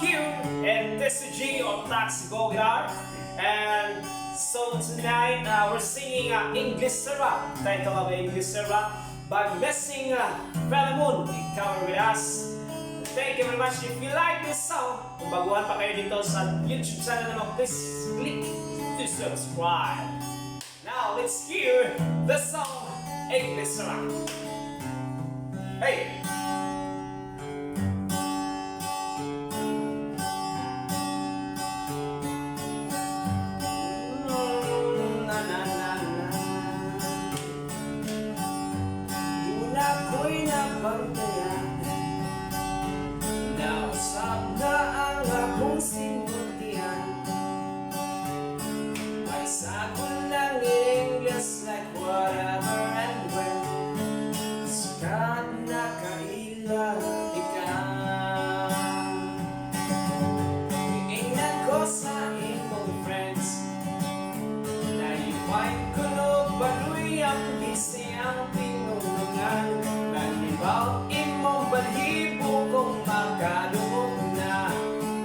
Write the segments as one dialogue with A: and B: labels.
A: Q and this is G of Taxi Gogar. And so tonight we're singing English Sarap. Title of English Sarap by Messing Felamoon. Cover with us. Thank you very much. If you like this song, kung baguhan pa kayo dito sa YouTube channel naman, please click to subscribe. Now let's hear the song English Sarap. Hey!
B: Ako'y nabantayan, nausap na ang akong sinuntian. May sakol ng English like whatever and when. Sikat na kailan ikaw. Iingnan ko sa imong friends, na iwa'y kuno baloy ang busy ang pinulungan. Nalibaw imong balhibo kung makaloob na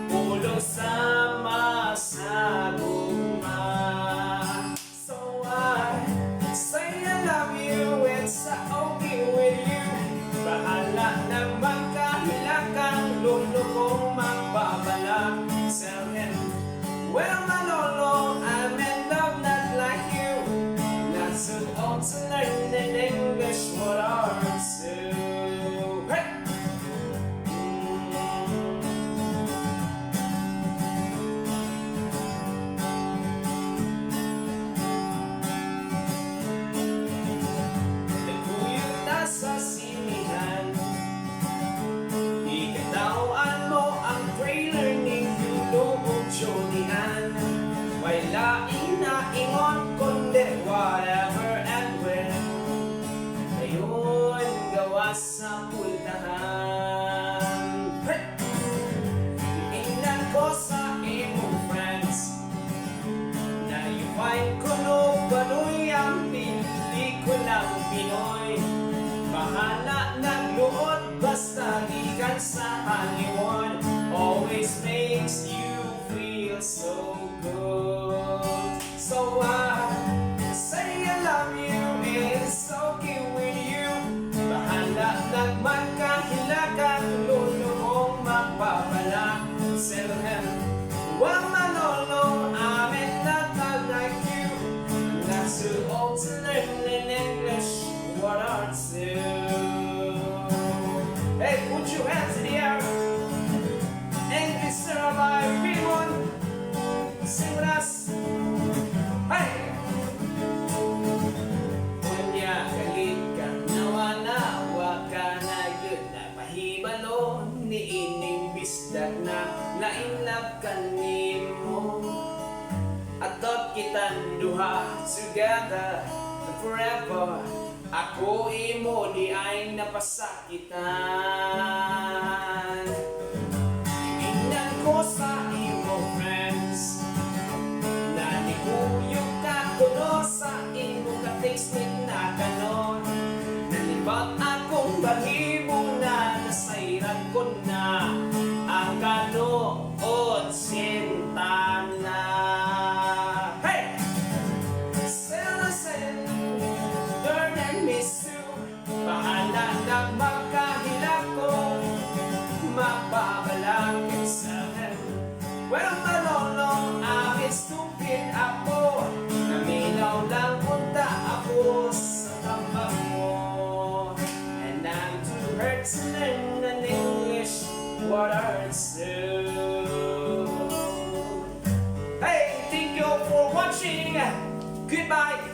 B: ulo sama sa guma. So I say I love you, it's okay with you. Bahala naman kahit kang lolo kong magbabalak. Tell him, well Manolo, I'm in love not like you. Not so old to learn in English what are two. Hey! Nagkuyot na sa sinihan, ikatawaan mo ang trailer ni Yulo o Jonian. May laing na ingon kundi whatever and when. Ngayon gawa sa pultahan. Hey! Iingnan ko sa imong friends, na iwa'y kuno baloy ang pelikulang Pinoy. Bahala nagluod basta gikan sa Hollywood. Always makes you feel so good. So I say I love you, it's okay with you. Bahala nagman kahilagan, lolo kong magpapala. Tell him, well Manolo, I'm not like you. Not too old to learn in English what are two. Hey, put your hands in the air. English Sarap by Raymond. Sing with us. Hey! Kunya galit ka, nawa ka na yun. Napahibalo ni ining bisdag na lainap ka nimo. Atot kitang duha together forever. Ako imo di ay napasakitan. Iingnan ko sa imong friends, na nikuyog ka kuno sa imong ka-tastemate na kanon. Nalibot akong balhibo na nasairan ko na ang kanood sinta na. Hey! Send turn and miss you. Bahala na magkahila ko, magbabalang isahan. Well Manolo, I'm stupid ako. Naminaw lang punta ako sa tambak mo. And I'm too hurt to learn an English what are two. Hey, thank you for watching. Goodbye.